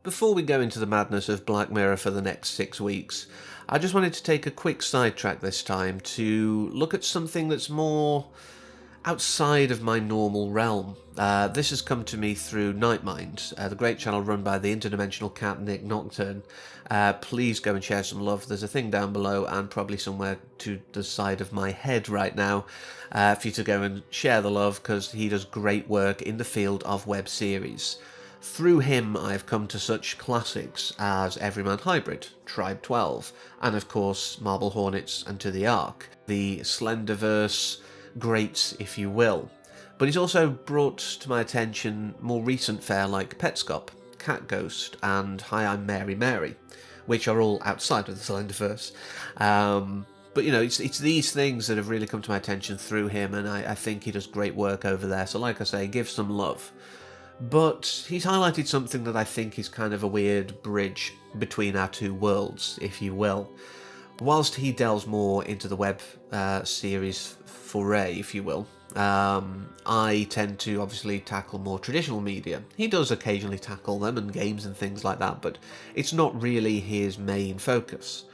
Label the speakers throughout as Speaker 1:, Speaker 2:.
Speaker 1: Before we go into the madness of Black Mirror for the next 6 weeks, I just wanted to take a quick sidetrack this time to look at something that's more outside of my normal realm. This has come to me through Nightmind, the great channel run by the interdimensional cat Nick Nocturne. Please go and share some love. There's a thing down below and probably somewhere to the side of my head right now for you to go and share the love, because he does great work in the field of web series. Through him, I've come to such classics as Everyman Hybrid, Tribe 12, and of course Marble Hornets and To the Ark, the Slenderverse greats, if you will. But he's also brought to my attention more recent fare like Petscop, Cat Ghost, and Hi, I'm Mary Mary, which are all outside of the Slenderverse. But you know, it's these things that have really come to my attention through him, and I think he does great work over there. So like I say, give some love. But he's highlighted something that I think is kind of a weird bridge between our two worlds, if you will. Whilst he delves more into the web series foray, if you will, I tend to obviously tackle more traditional media. He does occasionally tackle them and games and things like that, but it's not really his main focus.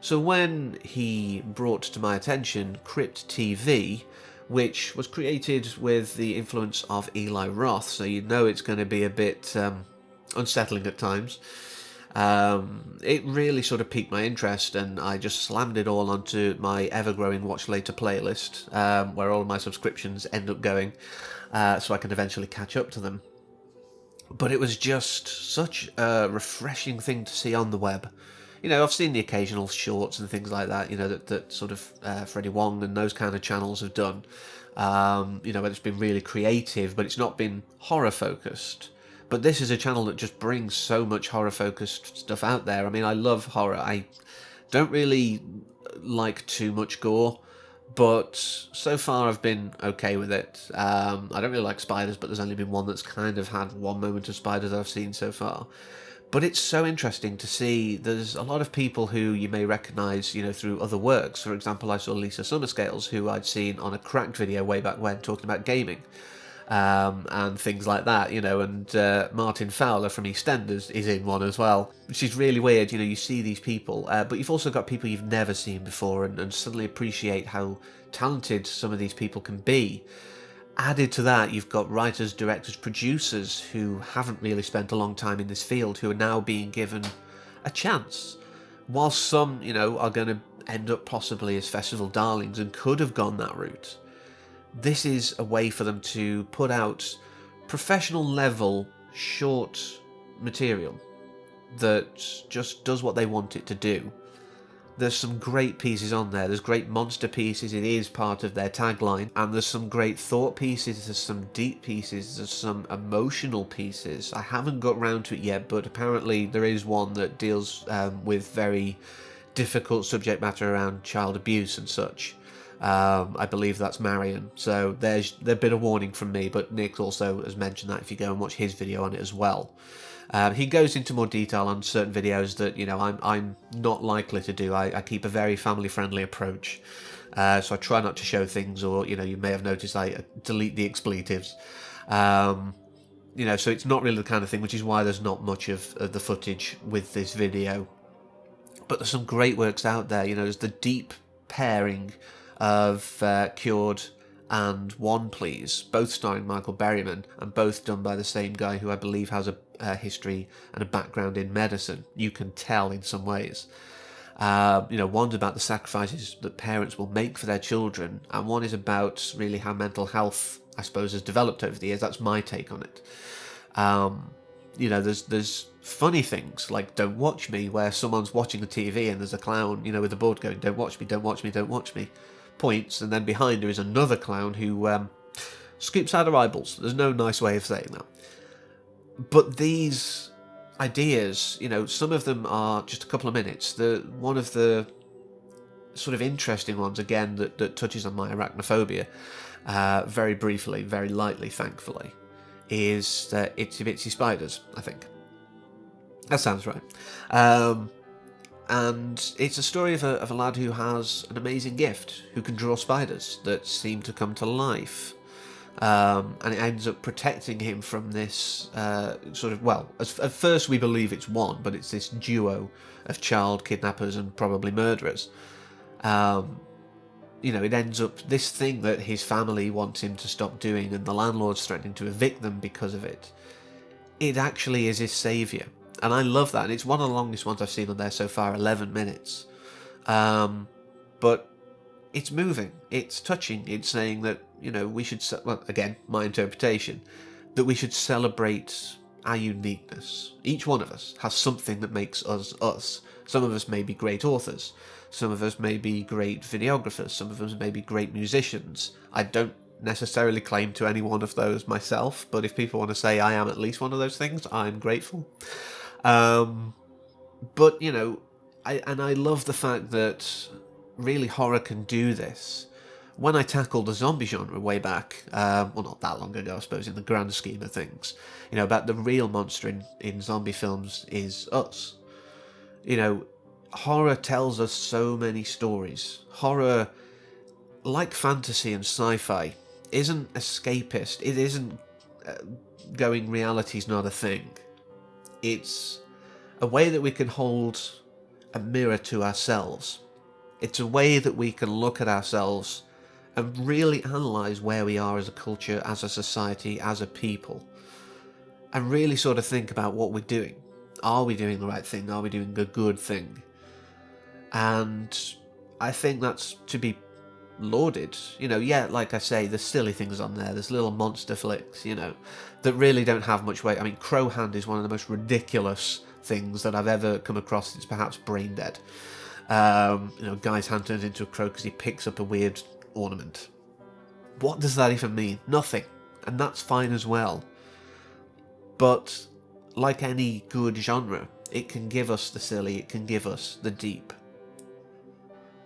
Speaker 1: So when he brought to my attention Crypt TV, which was created with the influence of Eli Roth, so you know it's going to be a bit unsettling at times. It really sort of piqued my interest, and I just slammed it all onto my ever-growing Watch Later playlist, where all of my subscriptions end up going, so I can eventually catch up to them. But it was just such a refreshing thing to see on the web. You know, I've seen the occasional shorts and things like that, you know, that sort of Freddie Wong and those kind of channels have done. You know, where it's been really creative, but it's not been horror-focused. But this is a channel that just brings so much horror-focused stuff out there. I mean, I love horror. I don't really like too much gore, but so far I've been okay with it. I don't really like spiders, but there's only been one that's kind of had one moment of spiders I've seen so far. But it's so interesting to see. There's a lot of people who you may recognise, you know, through other works. For example, I saw Lisa Summerscales, who I'd seen on a Cracked video way back when, talking about gaming. And things like that, you know, and Martin Fowler from EastEnders is in one as well, which is really weird. You know, you see these people, but you've also got people you've never seen before, and suddenly appreciate how talented some of these people can be. Added to that, you've got writers, directors, producers who haven't really spent a long time in this field, who are now being given a chance. While some, you know, are going to end up possibly as festival darlings and could have gone that route, this is a way for them to put out professional level short material that just does what they want it to do. There's some great pieces on there. There's great monster pieces. It is part of their tagline. And there's some great thought pieces. There's some deep pieces. There's some emotional pieces. I haven't got round to it yet, but apparently there is one that deals with very difficult subject matter around child abuse and such. I believe that's Marion. So there's a bit of warning from me, but Nick also has mentioned that if you go and watch his video on it as well. He goes into more detail on certain videos that, you know, I'm not likely to do. I keep a very family-friendly approach, so I try not to show things, or, you know, you may have noticed I delete the expletives. You know, so it's not really the kind of thing, which is why there's not much of the footage with this video. But there's some great works out there. You know, there's the deep pairing of Cured and One Please, both starring Michael Berryman, and both done by the same guy who I believe has a history and a background in medicine. You can tell in some ways. You know, one's about the sacrifices that parents will make for their children, and one is about really how mental health, I suppose, has developed over the years. That's my take on it. You know, there's funny things like Don't Watch Me, where someone's watching the TV and there's a clown, you know, with a board going, "Don't watch me, don't watch me, don't watch me," points, and then behind her is another clown who scoops out her eyeballs. There's no nice way of saying that. But these ideas, you know, some of them are just a couple of minutes. One of the sort of interesting ones, again, that touches on my arachnophobia, very briefly, very lightly, thankfully, is Itsy Bitsy Spiders, I think. That sounds right. And it's a story of a lad who has an amazing gift, who can draw spiders that seem to come to life. and it ends up protecting him from this sort of, well, at first we believe it's one, but it's this duo of child kidnappers and probably murderers. You know, it ends up this thing that his family wants him to stop doing, and the landlord's threatening to evict them because of it. It actually is his saviour, and I love that, and it's one of the longest ones I've seen on there so far, 11 minutes. But it's moving, it's touching, it's saying that, you know, we should, well, again, my interpretation, that we should celebrate our uniqueness. Each one of us has something that makes us us. Some of us may be great authors, some of us may be great videographers, some of us may be great musicians. I don't necessarily claim to any one of those myself, but if people want to say I am at least one of those things, I'm grateful. But, you know, I love the fact that really horror can do this. When I tackled the zombie genre way back, well, not that long ago, I suppose, in the grand scheme of things, you know, about the real monster in zombie films is us. You know, horror tells us so many stories. Horror, like fantasy and sci-fi, isn't escapist. It isn't going reality's not a thing. It's a way that we can hold a mirror to ourselves. It's a way that we can look at ourselves and really analyse where we are as a culture, as a society, as a people, and really sort of think about what we're doing. Are we doing the right thing? Are we doing a good thing? And I think that's to be lauded. You know, yeah, like I say, there's silly things on there. There's little monster flicks, you know, that really don't have much weight. I mean, Crow Hand is one of the most ridiculous things that I've ever come across. It's perhaps brain dead. You know, guy's hand turns into a crow because he picks up a weird ornament. What does that even mean? Nothing. And that's fine as well. But like any good genre, it can give us the silly, it can give us the deep.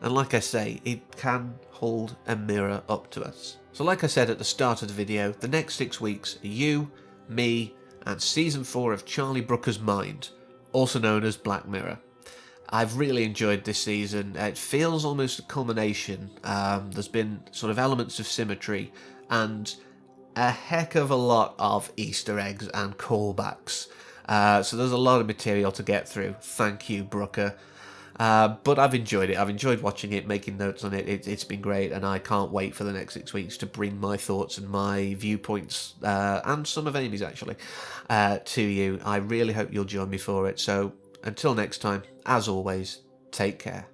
Speaker 1: And like I say, it can hold a mirror up to us. So like I said at the start of the video, the next 6 weeks are you, me, and Season 4 of Charlie Brooker's Mind, also known as Black Mirror. I've really enjoyed this season. It feels almost a culmination. There's been sort of elements of symmetry and a heck of a lot of Easter eggs and callbacks. So there's a lot of material to get through. Thank you, Brooker. But I've enjoyed it. I've enjoyed watching it, making notes on it. It's been great, and I can't wait for the next 6 weeks to bring my thoughts and my viewpoints, and some of Amy's actually, to you. I really hope you'll join me for it. So until next time, as always, take care.